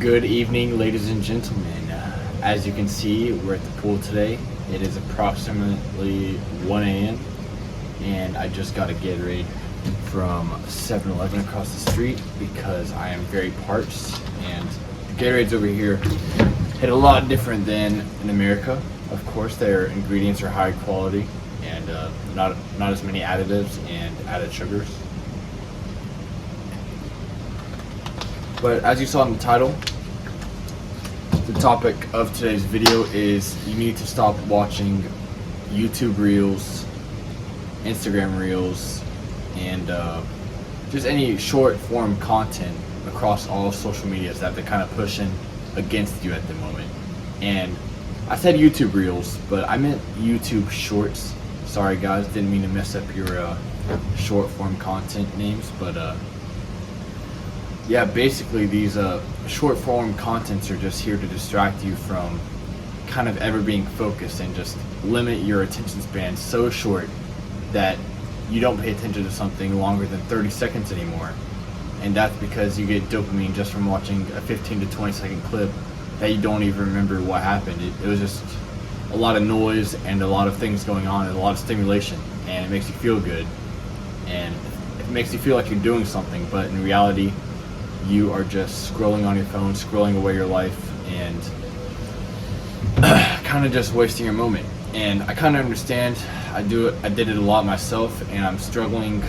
Good evening, ladies and gentlemen. As you can see, we're at the pool today. It is approximately 1 a.m. and I just got a Gatorade from 7-Eleven across the street because I am very parched, and the Gatorades over here hit a lot different than in America. Of course, their ingredients are high quality and not as many additives and added sugars. But as you saw in the title, the topic of today's video is you need to stop watching YouTube Reels, Instagram Reels, and just any short form content across all social medias that they're kind of pushing against you at the moment. And I said YouTube Reels, but I meant YouTube Shorts. Sorry guys, didn't mean to mess up your short form content names, but yeah, basically these short form contents are just here to distract you from kind of ever being focused and just limit your attention span so short that you don't pay attention to something longer than 30 seconds anymore. And that's because you get dopamine just from watching a 15 to 20 second clip that you don't even remember what happened. It was just a lot of noise and a lot of things going on and a lot of stimulation, and it makes you feel good and it makes you feel like you're doing something, but in reality you are just scrolling on your phone, scrolling away your life, and kind of just wasting your moment. And I kind of understand. I did it a lot myself, and I'm struggling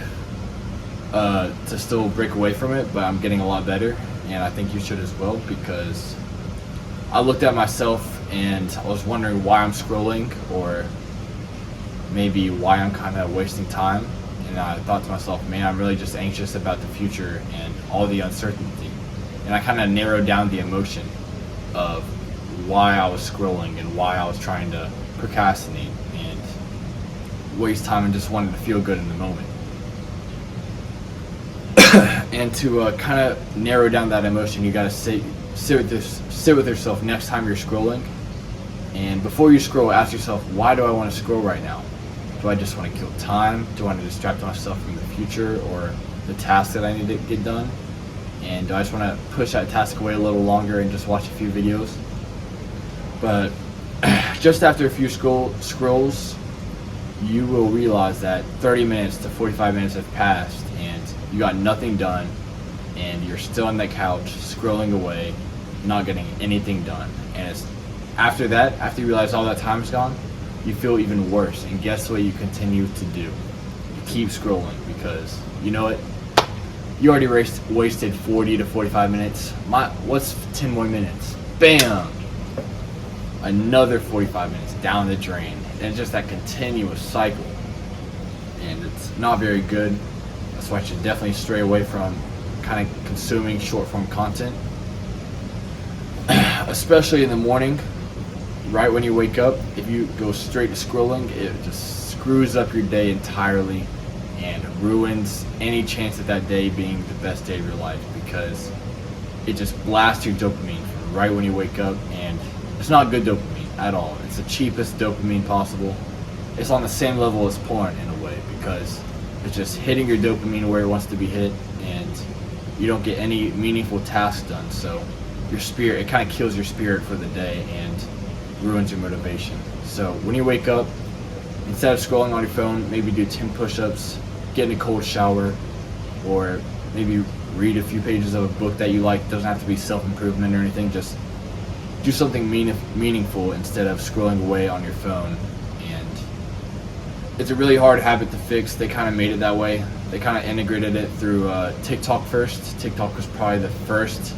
to still break away from it, but I'm getting a lot better, and I think you should as well, because I looked at myself and I was wondering why I'm scrolling, or maybe why I'm kind of wasting time. And I thought to myself, man, I'm really just anxious about the future and all the uncertainty. And I kind of narrowed down the emotion of why I was scrolling and why I was trying to procrastinate and waste time and just wanted to feel good in the moment. And to kind of narrow down that emotion, you got to sit with yourself next time you're scrolling. And before you scroll, ask yourself, why do I want to scroll right now? Do I just want to kill time? Do I want to distract myself from the future or the task that I need to get done? And do I just want to push that task away a little longer and just watch a few videos? But just after a few scrolls, you will realize that 30 minutes to 45 minutes have passed and you got nothing done, and you're still on that couch scrolling away, not getting anything done. And it's after that, after you realize all that time's gone, you feel even worse. And guess what you continue to do? You keep scrolling because you know it. You already wasted 40 to 45 minutes. What's 10 more minutes? Bam! Another 45 minutes down the drain. And it's just that continuous cycle. And it's not very good. That's why you should definitely stray away from kind of consuming short form content. Especially in the morning. Right when you wake up, if you go straight to scrolling, it just screws up your day entirely and ruins any chance of that day being the best day of your life, because it just blasts your dopamine right when you wake up, and it's not good dopamine at all. It's the cheapest dopamine possible. It's on the same level as porn in a way, because it's just hitting your dopamine where it wants to be hit, and you don't get any meaningful tasks done. So your spirit, it kind of kills your spirit for the day and ruins your motivation. So when you wake up, instead of scrolling on your phone, maybe do 10 push-ups, get in a cold shower, or maybe read a few pages of a book that you like. It doesn't have to be self-improvement or anything. Just do something meaningful instead of scrolling away on your phone. And it's a really hard habit to fix. They kind of made it that way. They kind of integrated it through TikTok first. TikTok was probably the first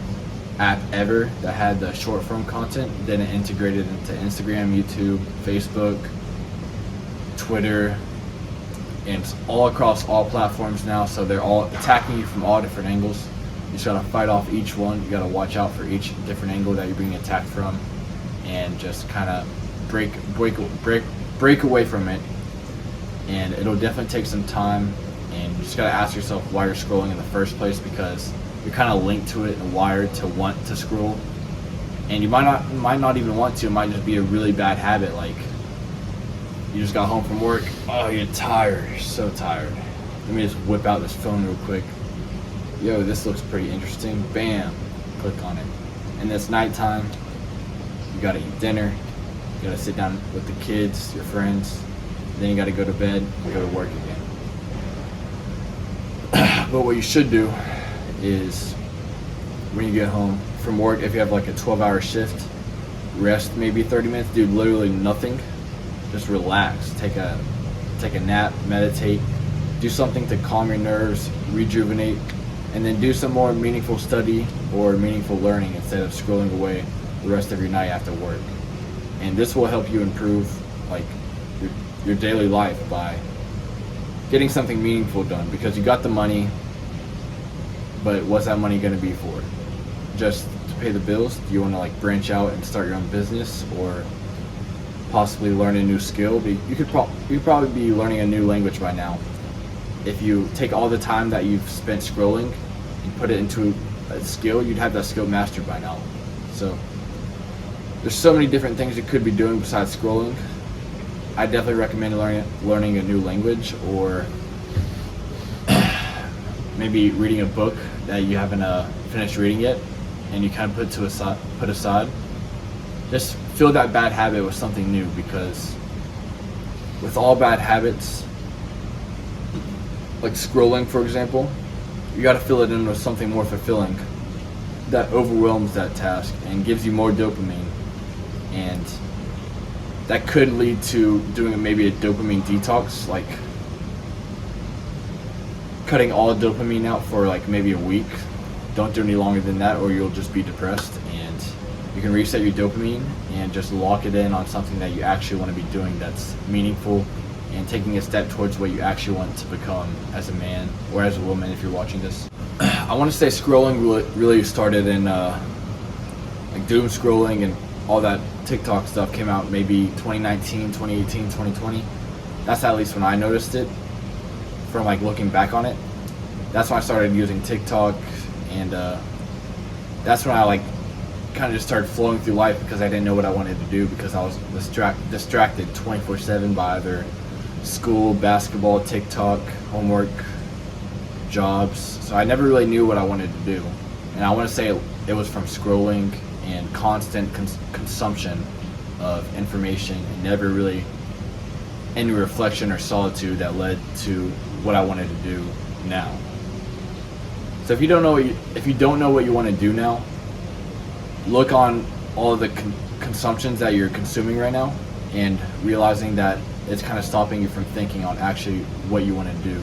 app ever that had the short form content. Then it integrated into Instagram, YouTube, Facebook, Twitter, and it's all across all platforms now. So they're all attacking you from all different angles. You just gotta fight off each one. You gotta watch out for each different angle that you're being attacked from, and just kind of break away from it. And it'll definitely take some time. And you just gotta ask yourself why you're scrolling in the first place, because you're kind of linked to it and wired to want to scroll, and you might not even want to. It might just be a really bad habit. Like, you just got home from work, oh, you're tired, you're so tired. Let me just whip out this phone real quick. Yo, this looks pretty interesting. Bam, click on it, and it's nighttime. You gotta eat dinner. You gotta sit down with the kids, your friends. Then you gotta go to bed and go to work again. But what you should do is when you get home from work, if you have like a 12-hour shift, rest maybe 30 minutes, do literally nothing. Just relax, take a nap, meditate, do something to calm your nerves, rejuvenate, and then do some more meaningful study or meaningful learning instead of scrolling away the rest of your night after work. And this will help you improve like your daily life by getting something meaningful done, because you got the money, but what's that money going to be for? Just to pay the bills? Do you want to like branch out and start your own business, or possibly learn a new skill? But you could probably be learning a new language by now. If you take all the time that you've spent scrolling and put it into a skill, you'd have that skill mastered by now. So there's so many different things you could be doing besides scrolling. I definitely recommend learning a new language, or maybe reading a book that you haven't finished reading yet and you kind of put aside. Just fill that bad habit with something new, because with all bad habits, like scrolling for example, you got to fill it in with something more fulfilling that overwhelms that task and gives you more dopamine, and that could lead to doing maybe a dopamine detox, like cutting all dopamine out for like maybe a week. Don't do any longer than that, or you'll just be depressed. And you can reset your dopamine and just lock it in on something that you actually want to be doing that's meaningful, and taking a step towards what you actually want to become as a man or as a woman if you're watching this. I want to say scrolling really started in like doom scrolling and all that TikTok stuff came out maybe 2019, 2018, 2020. That's at least when I noticed it, from like looking back on it. That's when I started using TikTok, and that's when I like kind of just started flowing through life, because I didn't know what I wanted to do, because I was distracted 24/7 by either school, basketball, TikTok, homework, jobs. So I never really knew what I wanted to do. And I want to say it was from scrolling and constant consumption of information, and never really any reflection or solitude that led to what I wanted to do now. So if you don't know what you want to do now, look on all of the consumptions that you're consuming right now, and realizing that it's kind of stopping you from thinking on actually what you want to do,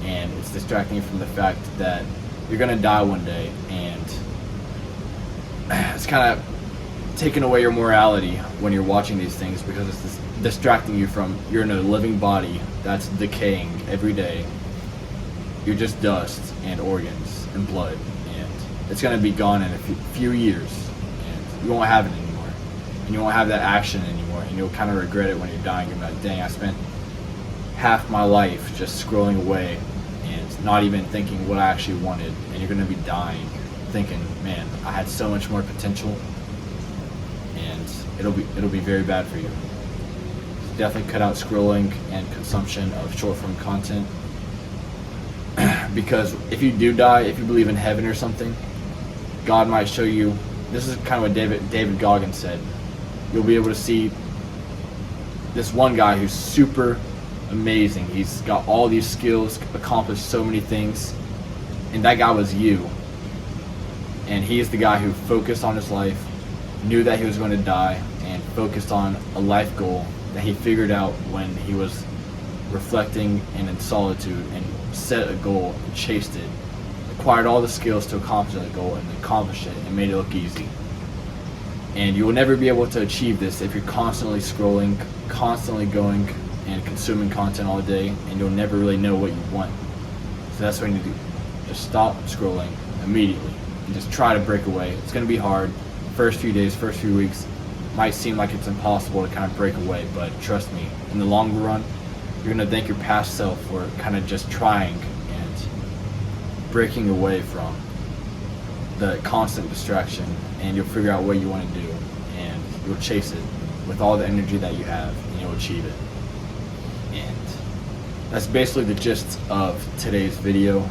and it's distracting you from the fact that you're gonna die one day, and it's kind of taking away your morality when you're watching these things, because it's distracting you from, you're in a living body that's decaying every day. You're just dust and organs and blood, and it's going to be gone in a few years, and you won't have it anymore, and you won't have that action anymore, and you'll kind of regret it when you're dying. You're like, dang, I spent half my life just scrolling away and not even thinking what I actually wanted, and you're going to be dying thinking, man, I had so much more potential, and it'll be very bad for you. So definitely cut out scrolling and consumption of short-form content, because if you do die, if you believe in heaven or something, God might show you. This is kind of what David Goggins said. You'll be able to see this one guy who's super amazing. He's got all these skills, accomplished so many things, and that guy was you. And he is the guy who focused on his life, knew that he was going to die, and focused on a life goal that he figured out when he was reflecting and in solitude, and set a goal and chased it, acquired all the skills to accomplish that goal, and accomplished it and made it look easy. And you will never be able to achieve this if you're constantly scrolling, constantly going and consuming content all day, and you'll never really know what you want. So that's what you need to do. Just stop scrolling immediately and just try to break away. It's going to be hard. First few days, first few weeks might seem like it's impossible to kind of break away, but trust me, in the longer run, you're going to thank your past self for kind of just trying and breaking away from the constant distraction, and you'll figure out what you want to do, and you'll chase it with all the energy that you have, and you'll achieve it. And that's basically the gist of today's video.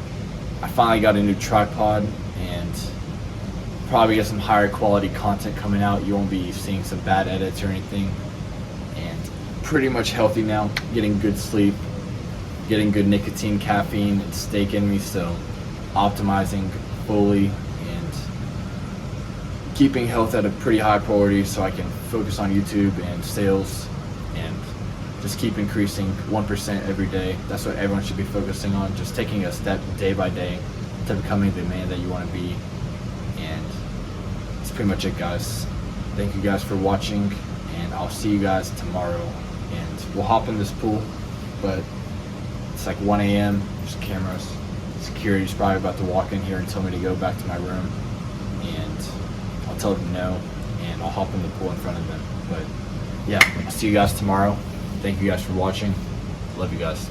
I finally got a new tripod, and probably get some higher quality content coming out. You won't be seeing some bad edits or anything. And pretty much healthy now, getting good sleep, getting good nicotine, caffeine, and steak in me, so optimizing fully and keeping health at a pretty high priority so I can focus on YouTube and sales and just keep increasing 1% every day. That's what everyone should be focusing on, just taking a step day by day to becoming the man that you want to be. And that's pretty much it, guys. Thank you guys for watching, and I'll see you guys tomorrow. And we'll hop in this pool, but it's like 1 a.m. There's cameras. Security's probably about to walk in here and tell me to go back to my room, and I'll tell them no, and I'll hop in the pool in front of them. But yeah, I'll see you guys tomorrow. Thank you guys for watching. Love you guys.